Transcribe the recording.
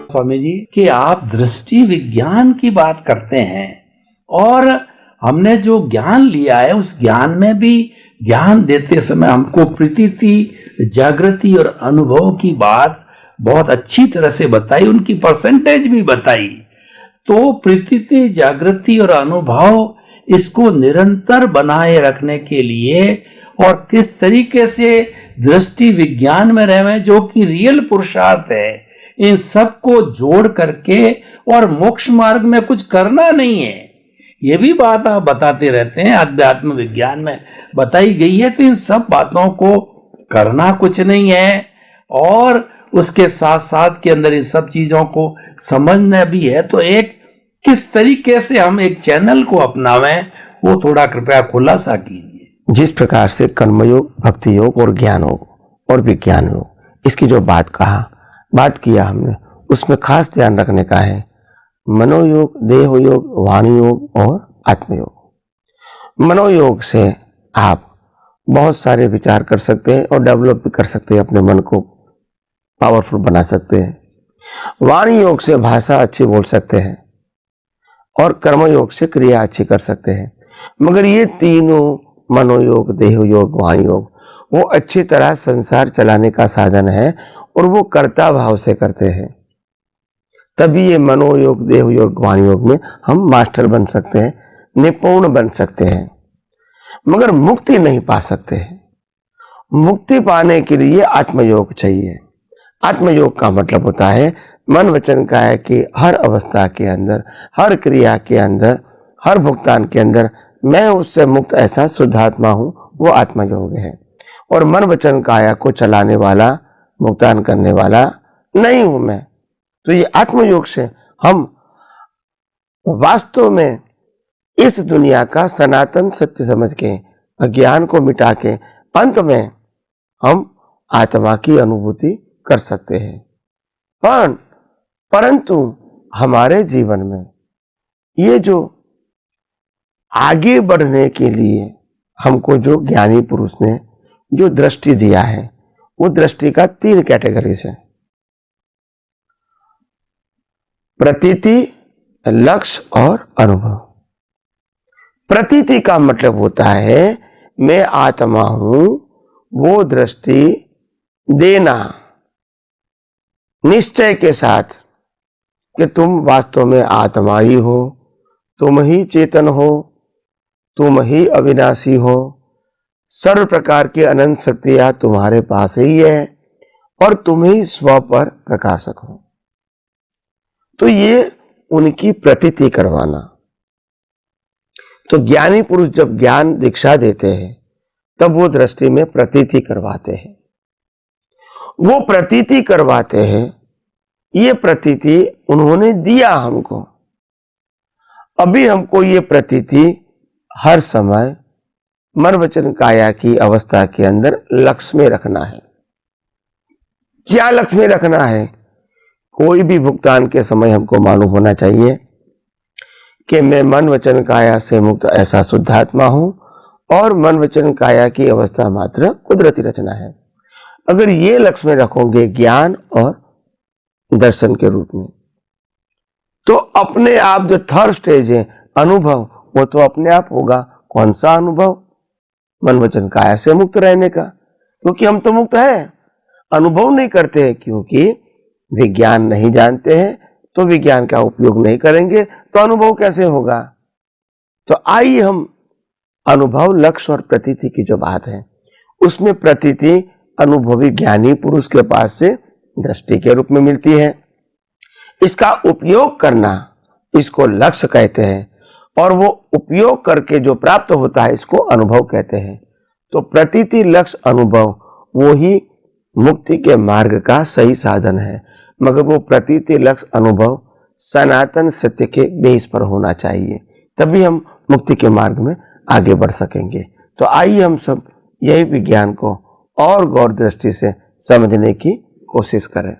स्वामी जी कि आप दृष्टि विज्ञान की बात करते हैं और हमने जो ज्ञान लिया है उस ज्ञान में भी ज्ञान देते समय हमको प्रतीति, जागृति और अनुभव की बात बहुत अच्छी तरह से बताई, उनकी परसेंटेज भी बताई। तो प्रतीति, जागृति और अनुभव इसको निरंतर बनाए रखने के लिए और किस तरीके से दृष्टि विज्ञान में रहे जो कि रियल पुरुषार्थ है, इन सबको जोड़ करके और मोक्ष मार्ग में कुछ करना नहीं है, ये भी बात आप बताते रहते हैं, अध्यात्म विज्ञान में बताई गई है। तो इन सब बातों को करना कुछ नहीं है और उसके साथ साथ के अंदर इन सब चीजों को समझना भी है। तो एक किस तरीके से हम एक चैनल को अपनावें वो थोड़ा कृपया खुलासा कीजिए। जिस प्रकार से कर्मयोग, भक्ति योग और ज्ञान योग और विज्ञान योग, इसकी जो बात किया हमने, उसमें खास ध्यान रखने का है मनोयोग, देह योग, वाणी योग और आत्मयोग। मनोयोग से आप बहुत सारे विचार कर सकते हैं और डेवलप भी कर सकते हैं, अपने मन को पावरफुल बना सकते हैं। वाणी योग से भाषा अच्छी बोल सकते हैं और कर्मयोग से क्रिया अच्छी कर सकते हैं। मगर ये तीनों मनोयोग, देह योग, वाणी योग वो अच्छी तरह संसार चलाने का साधन है और वो कर्ता भाव से करते हैं। तभी ये मनोयोग, देह योग, वाणी योग में हम मास्टर बन सकते हैं, निपुण बन सकते हैं, मगर मुक्ति नहीं पा सकते हैं। मुक्ति पाने के लिए आत्मयोग चाहिए। आत्मयोग का मतलब होता है मन वचन काया की हर अवस्था के अंदर, हर क्रिया के अंदर, हर भुगतान के अंदर मैं उससे मुक्त ऐसा शुद्धात्मा हूं, वो आत्मयोग है। और मन वचन काया को चलाने वाला, भुगतान करने वाला नहीं हूं मैं। तो ये आत्मयोग से हम वास्तव में इस दुनिया का सनातन सत्य समझ के, अज्ञान को मिटा के अंत में हम आत्मा की अनुभूति कर सकते हैं। परंतु हमारे जीवन में ये जो आगे बढ़ने के लिए हमको जो ज्ञानी पुरुष ने जो दृष्टि दिया है, वो दृष्टि का 3 कैटेगरीज है। प्रतीति, लक्ष्य और अनुभव। प्रतीति का मतलब होता है मैं आत्मा हूं, वो दृष्टि देना निश्चय के साथ कि तुम वास्तव में आत्मा ही हो, तुम ही चेतन हो, तुम ही अविनाशी हो, सर्व प्रकार की अनंत शक्तियां तुम्हारे पास ही है और तुम ही स्व पर प्रकाशक हो। तो ये उनकी प्रतीति करवाना। तो ज्ञानी पुरुष जब ज्ञान दीक्षा देते हैं तब वो दृष्टि में प्रतीति करवाते हैं। वो प्रतीति करवाते हैं, ये प्रतीति उन्होंने दिया हमको। अभी हमको ये प्रतीति हर समय मन वचन काया की अवस्था के अंदर लक्ष्य में रखना है। क्या लक्ष्य में रखना है? कोई भी भुगतान के समय हमको मालूम होना चाहिए कि मैं मन वचन काया से मुक्त ऐसा शुद्धात्मा हूं और मन वचन काया की अवस्था मात्र कुदरती रचना है। अगर ये लक्ष्य में रखोगे ज्ञान और दर्शन के रूप में, तो अपने आप जो थर्ड स्टेज है अनुभव, वो तो अपने आप होगा। कौन सा अनुभव? मन वचन काया से मुक्त रहने का, क्योंकि हम तो मुक्त है। अनुभव नहीं करते हैं क्योंकि विज्ञान नहीं जानते हैं, तो विज्ञान का उपयोग नहीं करेंगे तो अनुभव कैसे होगा? तो आइए हम अनुभव, लक्ष्य और प्रतीति की जो बात है, उसमें प्रतीति अनुभवी ज्ञानी पुरुष के पास से दृष्टि के रूप में मिलती है। इसका उपयोग करना, इसको लक्ष्य कहते हैं, और वो उपयोग करके जो प्राप्त होता है इसको अनुभव कहते हैं। तो प्रतीति, लक्ष्य, अनुभव वो ही मुक्ति के मार्ग का सही साधन है, मगर वो प्रतीति, लक्ष्य, अनुभव सनातन सत्य के बेस पर होना चाहिए, तभी हम मुक्ति के मार्ग में आगे बढ़ सकेंगे। तो आइए हम सब यही विज्ञान को और गौर दृष्टि से समझने की कोशिश करें।